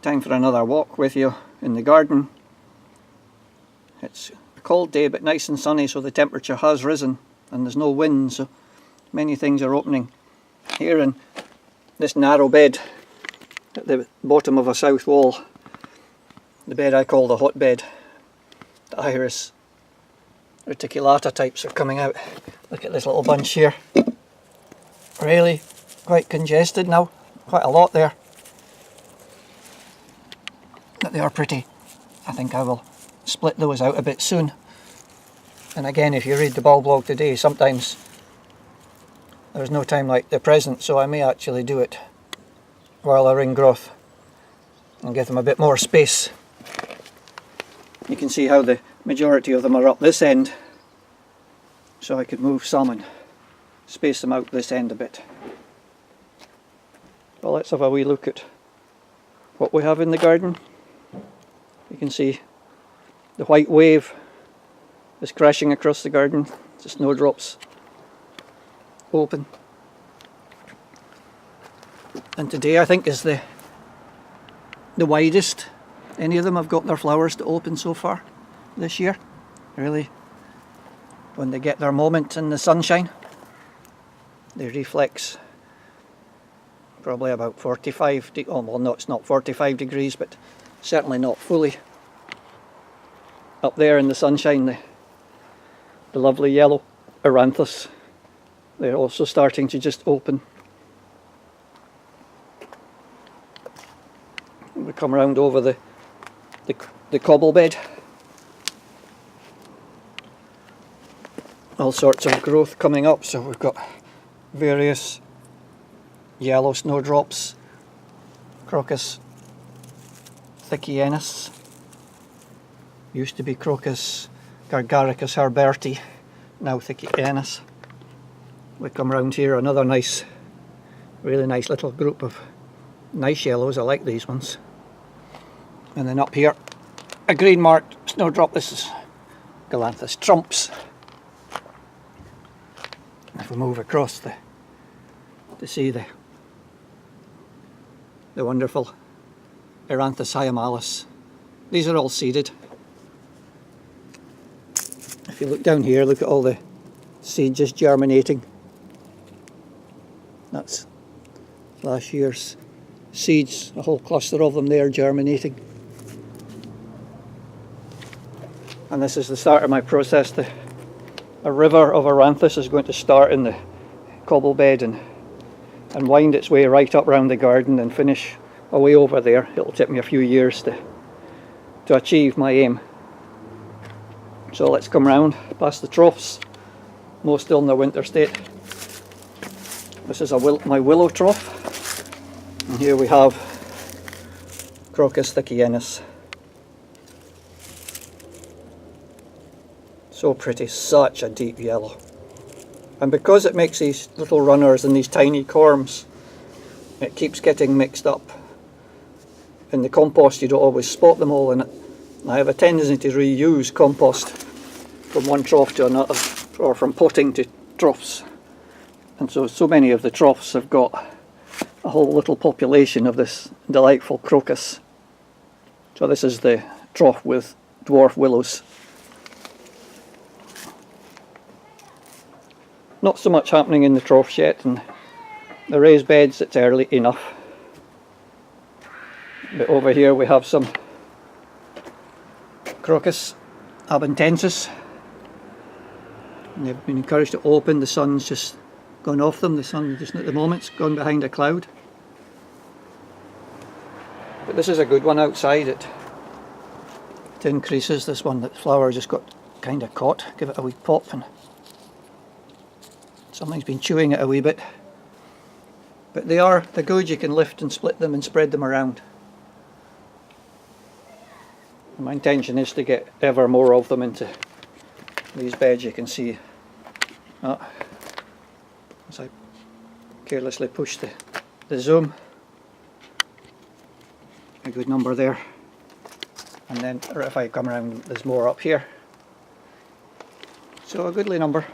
Time for another walk with you in the garden. It's a cold day but nice and sunny, so the temperature has risen and there's no wind, so many things are opening. Here in this narrow bed at the bottom of a south wall, the bed I call the hotbed, the Iris reticulata types are coming out. Look at this little bunch here. Really quite congested now, quite a lot there. But they are pretty. I think I will split those out a bit soon. And again, if you read the bulb log today, sometimes there's no time like the present, so I may actually do it while they're in growth and give them a bit more space. You can see how the majority of them are up this end, so I could move some and space them out this end a bit. Well, let's have a wee look at what we have in the garden. You can see the white wave is crashing across the garden. The snowdrops open. And today I think is the widest any of them have got their flowers to open so far this year. Really, when they get their moment in the sunshine, they reflex probably about 45 oh well, no, it's not 45 degrees, but certainly not fully. Up there in the sunshine, the lovely yellow Eranthis, they're also starting to just open. We come round over the cobble bed. All sorts of growth coming up, so we've got various yellow snowdrops, Crocus Eranthis, used to be Crocus Gargaricus herberti, now Eranthis. We come round here, another nice, really nice little group of nice yellows. I like these ones. And then up here, a green marked snowdrop. This is Galanthus trumps. If we move across to see the wonderful Eranthis hyemalis. These are all seeded. If you look down here, look at all the seed just germinating. That's last year's seeds, a whole cluster of them there germinating. And this is the start of my process. A river of Eranthis is going to start in the cobble bed and wind its way right up round the garden and finish away over there. It'll take me a few years to achieve my aim. So let's come round past the troughs, most still in their winter state. This is my willow trough, and here we have Crocus Eranthis. So pretty, such a deep yellow. And because it makes these little runners and these tiny corms, it keeps getting mixed up. In the compost you don't always spot them all in it. I have a tendency to reuse compost from one trough to another, or from potting to troughs. And so many of the troughs have got a whole little population of this delightful crocus. So this is the trough with dwarf willows. Not so much happening in the troughs yet, and the raised beds it's early enough. But over here we have some Crocus abuntensis. And they've been encouraged to open. The sun's just gone off them. The sun just at the moment's gone behind a cloud. But this is a good one outside. It increases. This one, that flower just got kind of caught. Give it a wee pop and something's been chewing it a wee bit. But they're good. You can lift and split them and spread them around. My intention is to get ever more of them into these beds. You can see as I carelessly push the zoom, a good number there, and then if I come around there's more up here, so a goodly number.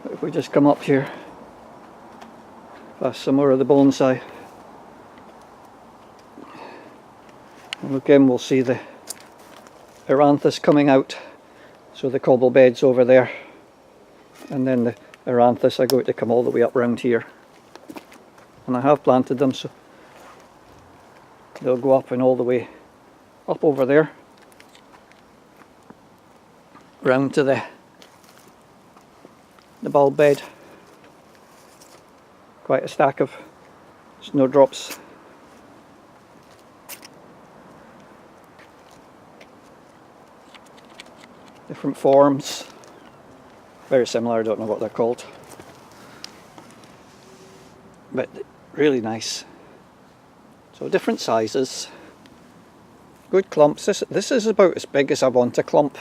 But if we just come up here, Past some more of the bonsai. And again we'll see the Eranthis coming out. So the cobble bed's over there. And then the Eranthis are going to come all the way up round here. And I have planted them, so they'll go up and all the way up over there. Round to the bulb bed. Quite a stack of snowdrops. Different forms. Very similar, I don't know what they're called. But really nice. So different sizes. Good clumps. This is about as big as I want a clump.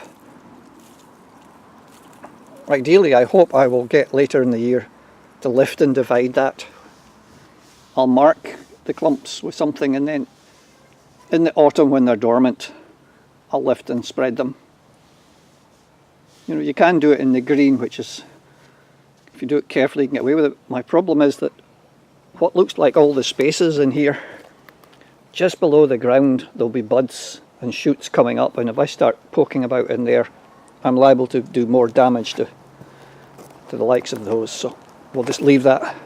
Ideally, I hope I will get later in the year to lift and divide that. I'll mark the clumps with something, and then in the autumn when they're dormant, I'll lift and spread them. You know, you can do it in the green, which is, if you do it carefully, you can get away with it. My problem is that what looks like all the spaces in here, just below the ground, there'll be buds and shoots coming up, and if I start poking about in there, I'm liable to do more damage to the likes of those. So we'll just leave that.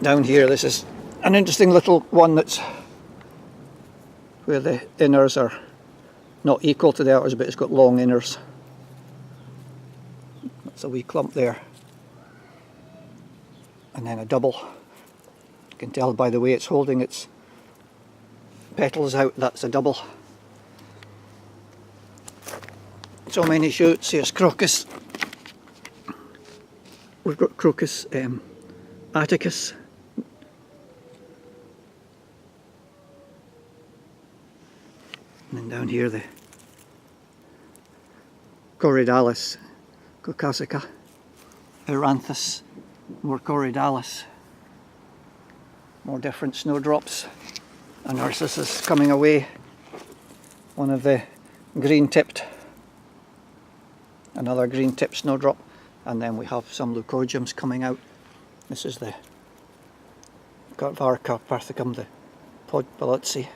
Down here, this is an interesting little one that's where the inners are not equal to the outers, but it's got long inners. That's a wee clump there. And then a double. You can tell by the way it's holding its petals out, that's a double. So many shoots. Here's Crocus. We've got Crocus Atticus. And then down here the Corydalis Caucasica. Eranthis. More Corydalis. More different snowdrops. And Narcissus is coming away. One of the green tipped. Another green tipped snowdrop. And then we have some leucogiums coming out. This is the Varca parthicum, the Podpalazzi.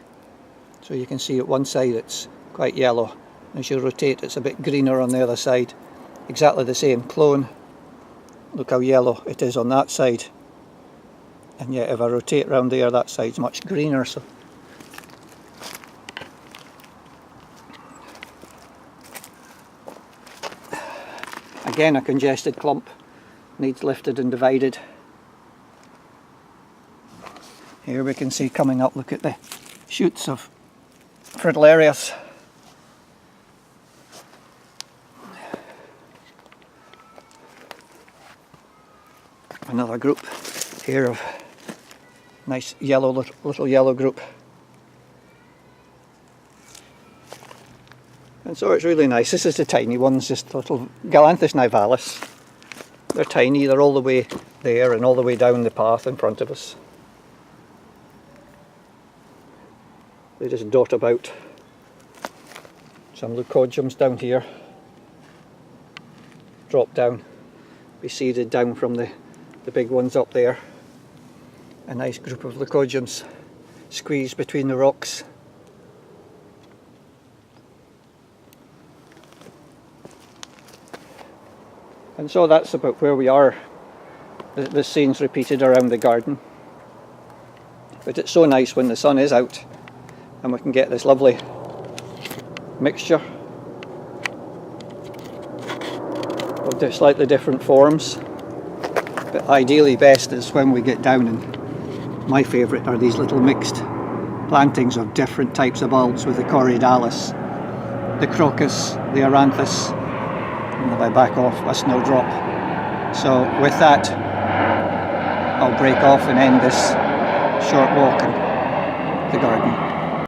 So you can see at one side it's quite yellow. As you rotate, it's a bit greener on the other side. Exactly the same clone. Look how yellow it is on that side. And yet if I rotate round there, that side's much greener. So again, a congested clump, needs lifted and divided. Here we can see coming up, look at the shoots of Fritillarius. Another group here of nice yellow, little yellow group. And so it's really nice. This is the tiny ones, just little Galanthus nivalis. They're tiny, they're all the way there and all the way down the path in front of us. They just dot about. Some leucogiums down here. Drop down. Be seeded down from the big ones up there. A nice group of leucogiums squeezed between the rocks. And so that's about where we are. This scene's repeated around the garden. But it's so nice when the sun is out and we can get this lovely mixture of slightly different forms. But ideally best is when we get down, and my favourite are these little mixed plantings of different types of bulbs with the Corydalis, the Crocus, the Eranthis, and if I back off, a snowdrop. So with that, I'll break off and end this short walk in the garden.